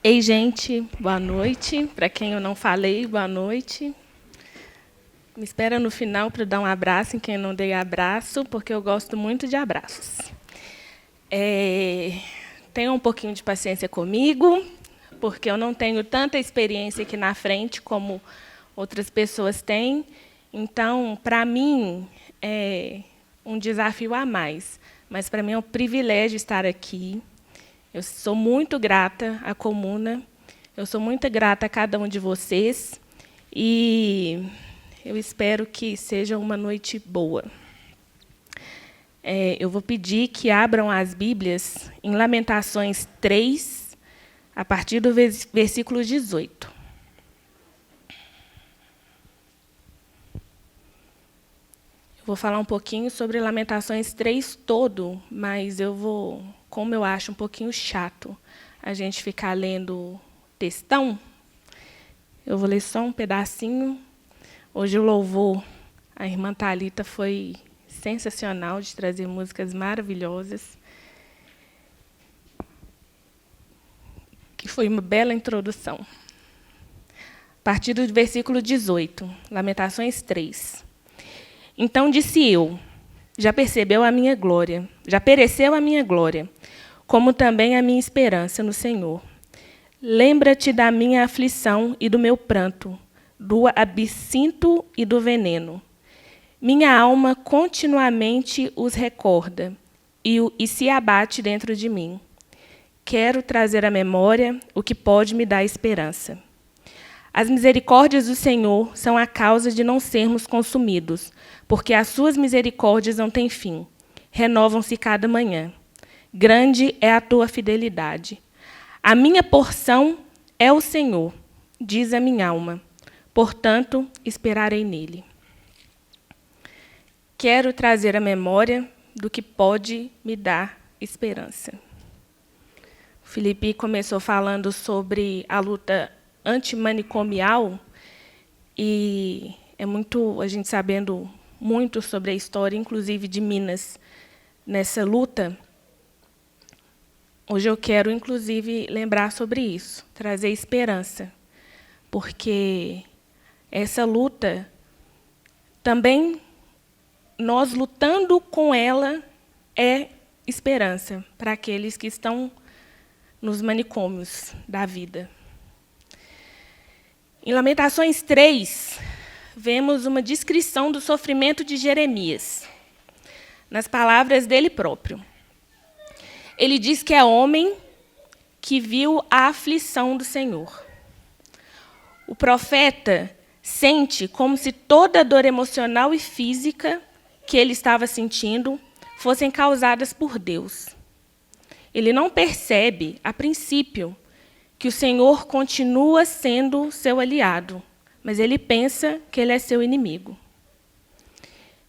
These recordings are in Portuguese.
Ei, gente, boa noite. Para quem eu não falei, boa noite. Me espera no final para dar um abraço em quem não dei abraço, porque eu gosto muito de abraços. Tenham um pouquinho de paciência comigo, porque eu não tenho tanta experiência aqui na frente como outras pessoas têm. Então, para mim, é um desafio a mais. Mas, para mim, é um privilégio estar aqui. Eu sou muito grata à Comuna, eu sou muito grata a cada um de vocês, e eu espero que seja uma noite boa. Eu vou pedir que abram as Bíblias em Lamentações 3, a partir do versículo 18. Eu vou falar um pouquinho sobre Lamentações 3 todo, mas como eu acho um pouquinho chato a gente ficar lendo textão, eu vou ler só um pedacinho. Hoje o louvor, a irmã Thalita foi sensacional de trazer músicas maravilhosas, que foi uma bela introdução. A partir do versículo 18, Lamentações 3. Então disse eu, já percebeu a minha glória, já pereceu a minha glória, como também a minha esperança no Senhor. Lembra-te da minha aflição e do meu pranto, do absinto e do veneno. Minha alma continuamente os recorda e se abate dentro de mim. Quero trazer à memória o que pode me dar esperança. As misericórdias do Senhor são a causa de não sermos consumidos, porque as suas misericórdias não têm fim, renovam-se cada manhã. Grande é a tua fidelidade. A minha porção é o Senhor, diz a minha alma. Portanto, esperarei nele. Quero trazer à memória do que pode me dar esperança. O Felipe começou falando sobre a luta antimanicomial, e é muito a gente sabendo muito sobre a história, inclusive de Minas, nessa luta. Hoje eu quero, inclusive, lembrar sobre isso, trazer esperança, porque essa luta, também, nós lutando com ela, é esperança para aqueles que estão nos manicômios da vida. Em Lamentações 3, vemos uma descrição do sofrimento de Jeremias, nas palavras dele próprio. Ele diz que é homem que viu a aflição do Senhor. O profeta sente como se toda a dor emocional e física que ele estava sentindo fossem causadas por Deus. Ele não percebe, a princípio, que o Senhor continua sendo seu aliado, mas ele pensa que ele é seu inimigo.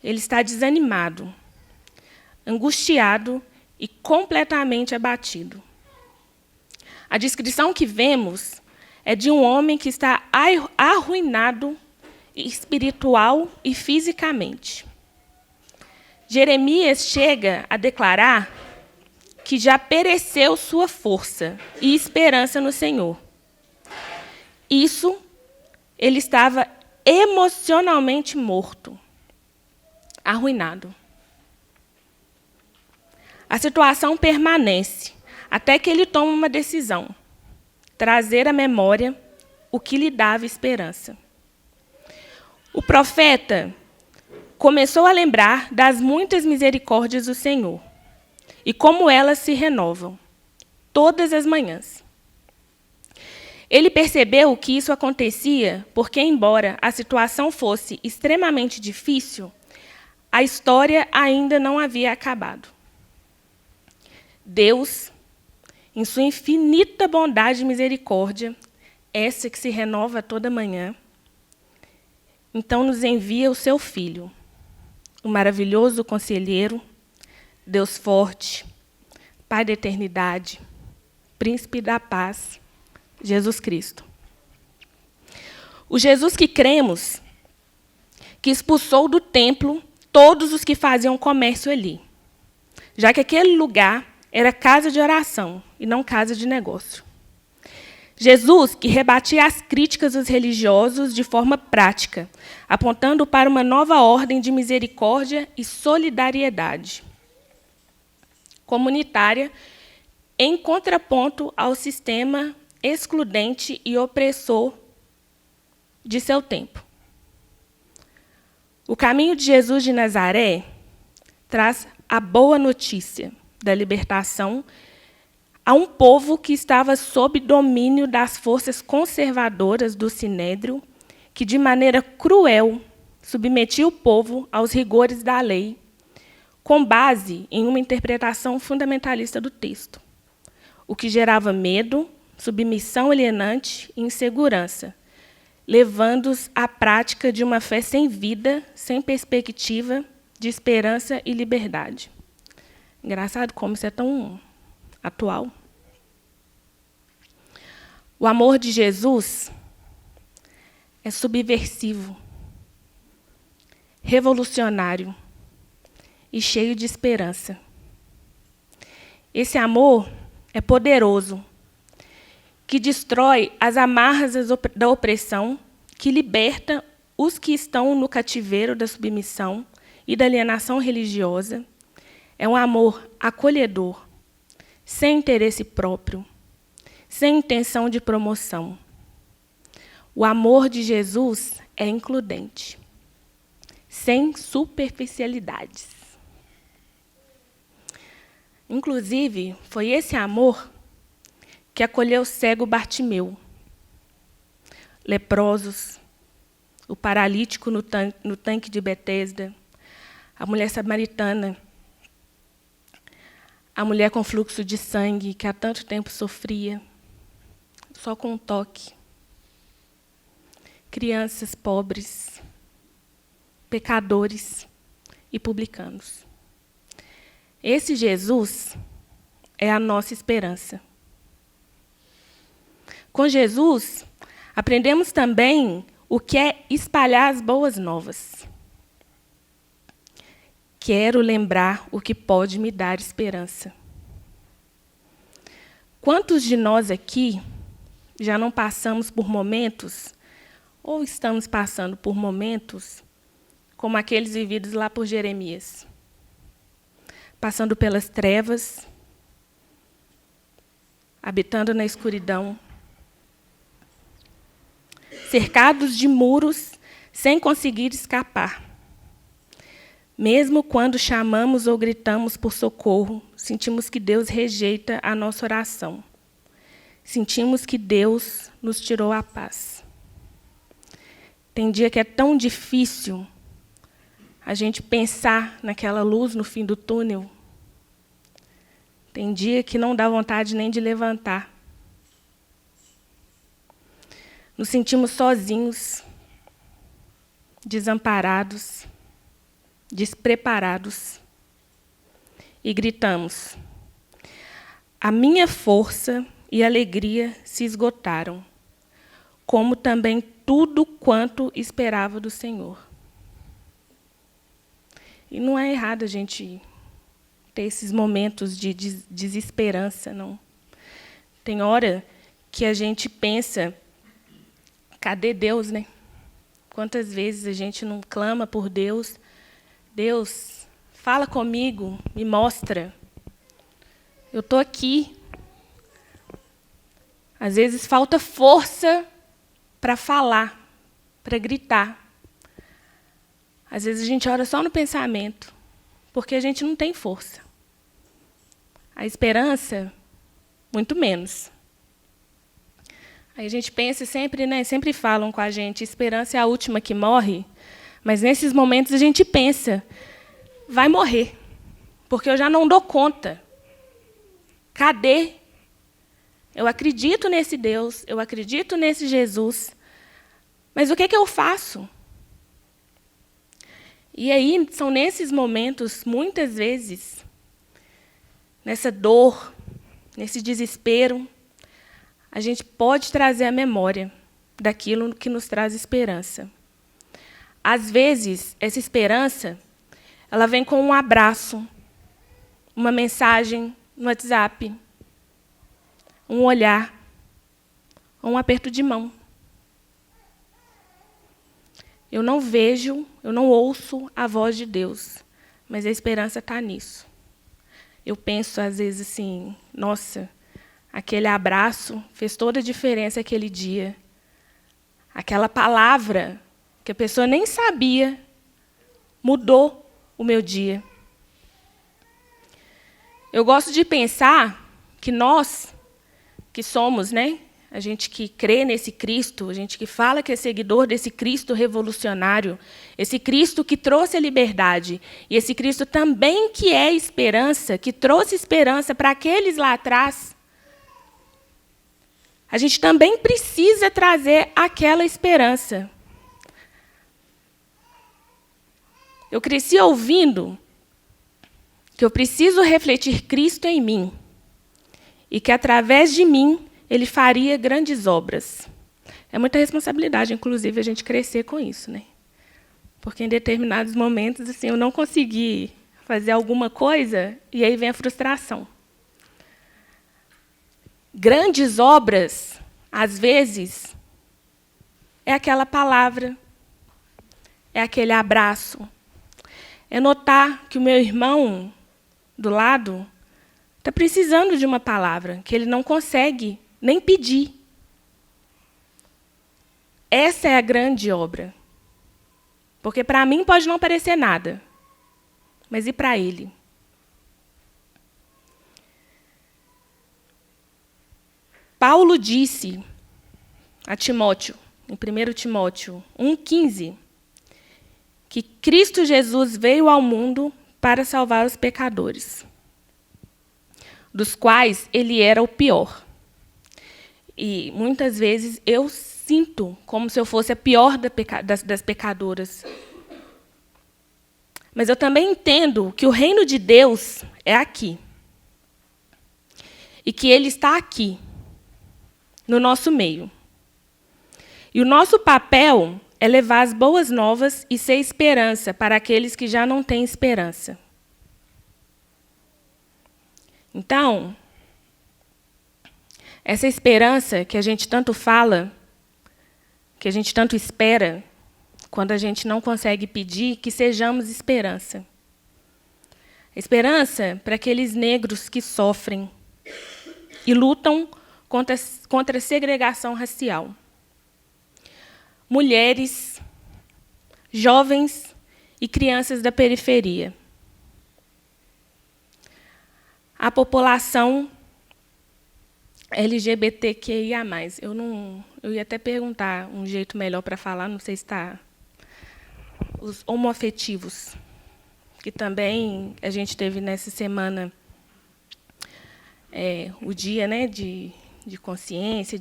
Ele está desanimado, angustiado e completamente abatido. A descrição que vemos é de um homem que está arruinado espiritual e fisicamente. Jeremias chega a declarar que já pereceu sua força e esperança no Senhor. Isso, ele estava emocionalmente morto, arruinado. A situação permanece até que ele toma uma decisão: trazer à memória o que lhe dava esperança. O profeta começou a lembrar das muitas misericórdias do Senhor e como elas se renovam todas as manhãs. Ele percebeu que isso acontecia porque, embora a situação fosse extremamente difícil, a história ainda não havia acabado. Deus, em sua infinita bondade e misericórdia, essa que se renova toda manhã, então nos envia o seu Filho, o maravilhoso conselheiro, Deus forte, Pai da eternidade, Príncipe da paz, Jesus Cristo. O Jesus que cremos, que expulsou do templo todos os que faziam comércio ali, já que aquele lugar era casa de oração e não casa de negócio. Jesus que rebatia as críticas dos religiosos de forma prática, apontando para uma nova ordem de misericórdia e solidariedade comunitária, em contraponto ao sistema excludente e opressor de seu tempo. O caminho de Jesus de Nazaré traz a boa notícia da libertação a um povo que estava sob domínio das forças conservadoras do Sinédrio, que, de maneira cruel, submetia o povo aos rigores da lei, com base em uma interpretação fundamentalista do texto, o que gerava medo, submissão alienante e insegurança, levando-os à prática de uma fé sem vida, sem perspectiva de esperança e liberdade. Engraçado como isso é tão atual. O amor de Jesus é subversivo, revolucionário e cheio de esperança. Esse amor é poderoso, que destrói as amarras da opressão, que liberta os que estão no cativeiro da submissão e da alienação religiosa. É um amor acolhedor, sem interesse próprio, sem intenção de promoção. O amor de Jesus é includente, sem superficialidades. Inclusive, foi esse amor que acolheu o cego Bartimeu, leprosos, o paralítico no tanque de Betesda, a mulher samaritana, a mulher com fluxo de sangue que há tanto tempo sofria, só com um toque, crianças pobres, pecadores e publicanos. Esse Jesus é a nossa esperança. Com Jesus, aprendemos também o que é espalhar as boas novas. Quero lembrar o que pode me dar esperança. Quantos de nós aqui já não passamos por momentos, ou estamos passando por momentos, como aqueles vividos lá por Jeremias? Passando pelas trevas, habitando na escuridão, cercados de muros, sem conseguir escapar. Mesmo quando chamamos ou gritamos por socorro, sentimos que Deus rejeita a nossa oração. Sentimos que Deus nos tirou a paz. Tem dia que é tão difícil a gente pensar naquela luz no fim do túnel. Tem dia que não dá vontade nem de levantar. Nos sentimos sozinhos, desamparados, despreparados. E gritamos: a minha força e alegria se esgotaram, como também tudo quanto esperava do Senhor. E não é errado a gente ter esses momentos de desesperança, não. Tem hora que a gente pensa: cadê Deus, né? Quantas vezes a gente não clama por Deus? Deus, fala comigo, me mostra. Eu estou aqui. Às vezes falta força para falar, para gritar. Às vezes a gente ora só no pensamento, porque a gente não tem força. A esperança, muito menos. Aí a gente pensa sempre, né? Sempre falam com a gente: esperança é a última que morre. Mas nesses momentos a gente pensa: vai morrer, porque eu já não dou conta. Cadê? Eu acredito nesse Deus, eu acredito nesse Jesus, mas o que é que eu faço? E aí são nesses momentos, muitas vezes, nessa dor, nesse desespero, a gente pode trazer a memória daquilo que nos traz esperança. Às vezes, essa esperança, ela vem com um abraço, uma mensagem no WhatsApp, um olhar, ou um aperto de mão. Eu não vejo, eu não ouço a voz de Deus, mas a esperança está nisso. Eu penso, às vezes, assim, nossa, aquele abraço fez toda a diferença aquele dia. Aquela palavra que a pessoa nem sabia mudou o meu dia. Eu gosto de pensar que nós, que somos, né, a gente que crê nesse Cristo, a gente que fala que é seguidor desse Cristo revolucionário, esse Cristo que trouxe a liberdade, e esse Cristo também que é esperança, que trouxe esperança para aqueles lá atrás, a gente também precisa trazer aquela esperança. Eu cresci ouvindo que eu preciso refletir Cristo em mim e que, através de mim, Ele faria grandes obras. É muita responsabilidade, inclusive, a gente crescer com isso, né? Porque, em determinados momentos, assim, eu não consegui fazer alguma coisa e aí vem a frustração. Grandes obras, às vezes, é aquela palavra, é aquele abraço, é notar que o meu irmão do lado está precisando de uma palavra, que ele não consegue nem pedir. Essa é a grande obra. Porque para mim pode não parecer nada, mas e para ele? Paulo disse a Timóteo, em 1 Timóteo 1,15, que Cristo Jesus veio ao mundo para salvar os pecadores, dos quais ele era o pior. E, muitas vezes, eu sinto como se eu fosse a pior das pecadoras. Mas eu também entendo que o reino de Deus é aqui. E que ele está aqui, no nosso meio. E o nosso papel é levar as boas novas e ser esperança para aqueles que já não têm esperança. Então, essa esperança que a gente tanto fala, que a gente tanto espera, quando a gente não consegue pedir, que sejamos esperança. Esperança para aqueles negros que sofrem e lutam contra a segregação racial. Mulheres, jovens e crianças da periferia. A população LGBTQIA+. Eu ia até perguntar um jeito melhor para falar, não sei se está... Os homoafetivos, que também a gente teve nessa semana o dia, né, de consciência,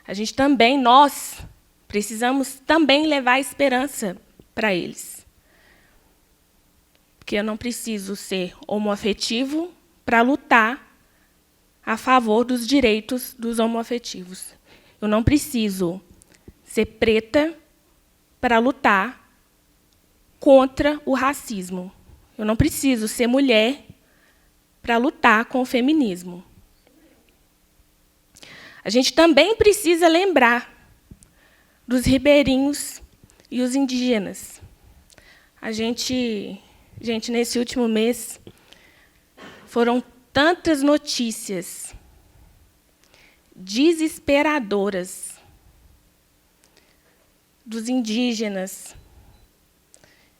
a gente também, nós, precisamos também levar esperança para eles. Porque eu não preciso ser homoafetivo para lutar a favor dos direitos dos homoafetivos. Eu não preciso ser preta para lutar contra o racismo. Eu não preciso ser mulher para lutar com o feminismo. A gente também precisa lembrar dos ribeirinhos e os indígenas. Gente, nesse último mês, foram tantas notícias desesperadoras dos indígenas,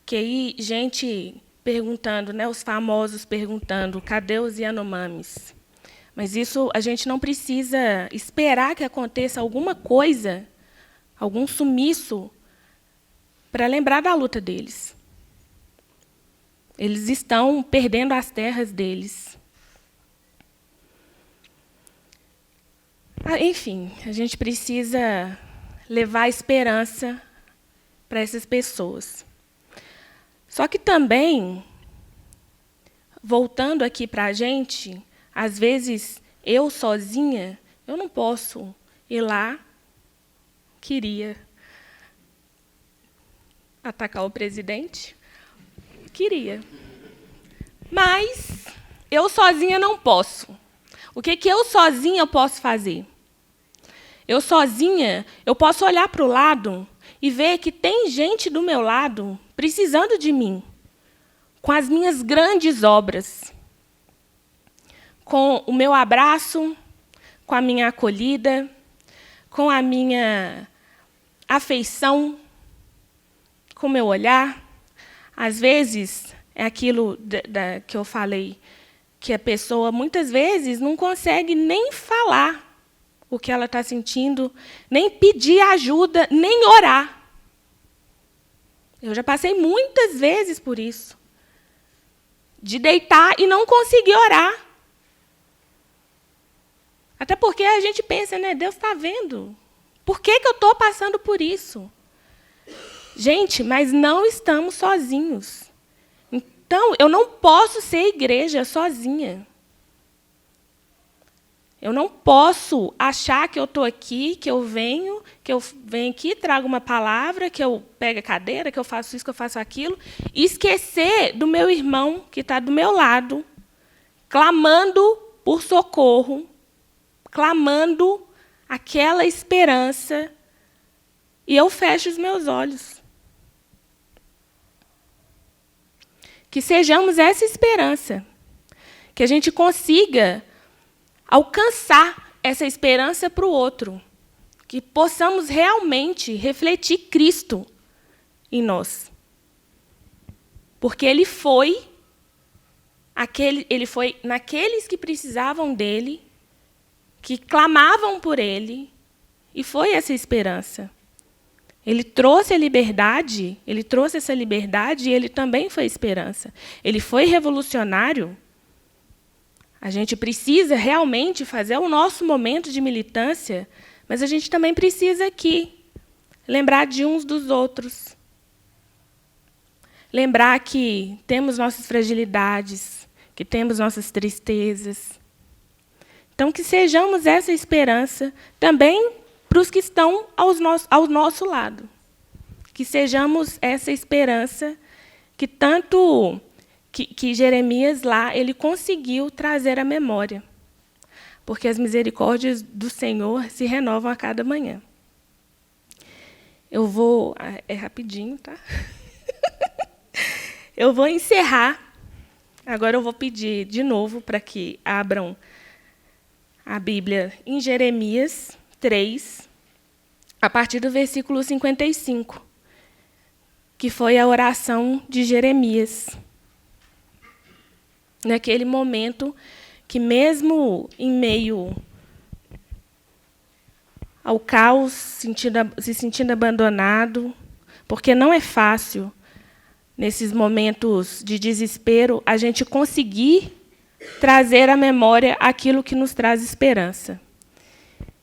que aí gente perguntando, né, os famosos perguntando, cadê os Yanomamis? Mas isso a gente não precisa esperar que aconteça alguma coisa, algum sumiço, para lembrar da luta deles. Eles estão perdendo as terras deles. Enfim, a gente precisa levar esperança para essas pessoas. Só que também, voltando aqui para a gente, às vezes, eu sozinha, eu não posso ir lá, queria atacar o presidente, queria. Mas eu sozinha não posso. O que eu sozinha posso fazer? Eu sozinha, eu posso olhar para o lado e ver que tem gente do meu lado precisando de mim, com as minhas grandes obras, com o meu abraço, com a minha acolhida, com a minha afeição, com o meu olhar. Às vezes, é aquilo que eu falei, que a pessoa, muitas vezes, não consegue nem falar o que ela está sentindo, nem pedir ajuda, nem orar. Eu já passei muitas vezes por isso, de deitar e não conseguir orar. Até porque a gente pensa, né, Deus está vendo. Por que eu estou passando por isso? Gente, mas não estamos sozinhos. Então, eu não posso ser igreja sozinha. Eu não posso achar que eu estou aqui, que eu venho aqui, trago uma palavra, que eu pego a cadeira, que eu faço isso, que eu faço aquilo, e esquecer do meu irmão que está do meu lado, clamando por socorro, clamando aquela esperança, e eu fecho os meus olhos. Que sejamos essa esperança, que a gente consiga alcançar essa esperança para o outro, que possamos realmente refletir Cristo em nós. Porque ele foi naqueles que precisavam dele, que clamavam por ele, e foi essa esperança. Ele trouxe a liberdade, ele trouxe essa liberdade e ele também foi esperança. Ele foi revolucionário. A gente precisa realmente fazer o nosso momento de militância, mas a gente também precisa aqui lembrar de uns dos outros. Lembrar que temos nossas fragilidades, que temos nossas tristezas. Então, que sejamos essa esperança também para os que estão ao nosso lado. Que sejamos essa esperança que tanto que Jeremias lá ele conseguiu trazer à memória. Porque as misericórdias do Senhor se renovam a cada manhã. Eu vou... É rapidinho, tá? Eu vou encerrar. Agora eu vou pedir de novo para que abram a Bíblia em Jeremias 3, a partir do versículo 55, que foi a oração de Jeremias. Naquele momento que, mesmo em meio ao caos, se sentindo abandonado, porque não é fácil, nesses momentos de desespero, a gente conseguir trazer à memória aquilo que nos traz esperança.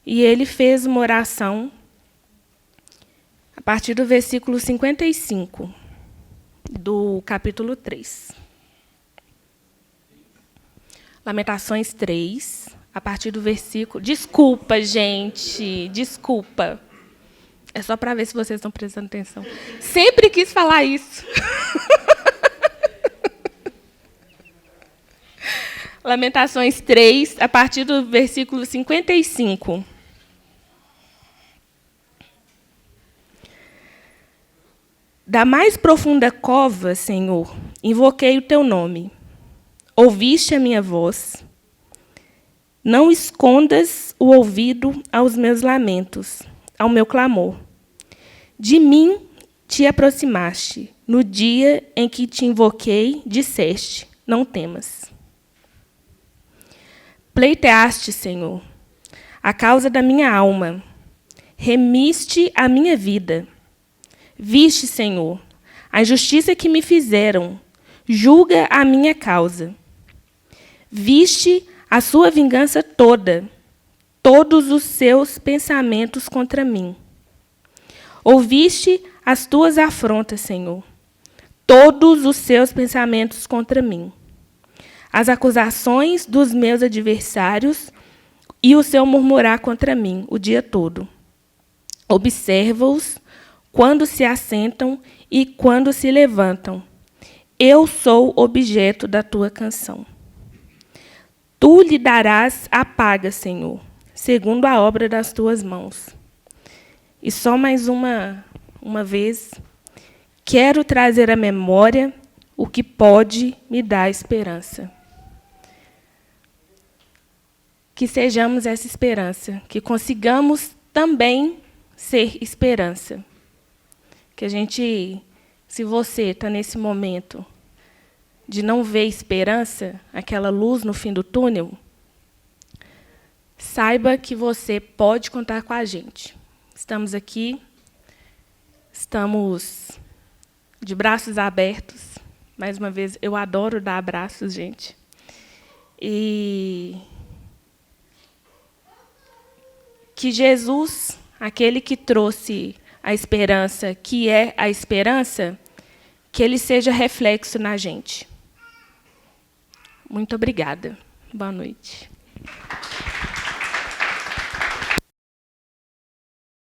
E ele fez uma oração a partir do versículo 55, do capítulo 3. Lamentações 3, a partir do versículo... Desculpa, gente, desculpa. É só para ver se vocês estão prestando atenção. Sempre quis falar isso. Lamentações 3, a partir do versículo 55. Da mais profunda cova, Senhor, invoquei o teu nome. Ouviste a minha voz. Não escondas o ouvido aos meus lamentos, ao meu clamor. De mim te aproximaste. No dia em que te invoquei, disseste, não temas. Pleiteaste, Senhor, a causa da minha alma. Remiste a minha vida. Viste, Senhor, a injustiça que me fizeram. Julga a minha causa. Viste a sua vingança toda, todos os seus pensamentos contra mim. Ouviste as tuas afrontas, Senhor, todos os seus pensamentos contra mim. As acusações dos meus adversários e o seu murmurar contra mim o dia todo. Observa-os quando se assentam e quando se levantam. Eu sou objeto da tua canção. Tu lhe darás a paga, Senhor, segundo a obra das tuas mãos. E só mais uma vez, quero trazer à memória o que pode me dar esperança. Que sejamos essa esperança, que consigamos também ser esperança. Que a gente, se você está nesse momento de não ver esperança, aquela luz no fim do túnel, saiba que você pode contar com a gente. Estamos aqui, estamos de braços abertos. Mais uma vez, eu adoro dar abraços, gente. E que Jesus, aquele que trouxe a esperança, que é a esperança, que ele seja reflexo na gente. Muito obrigada. Boa noite.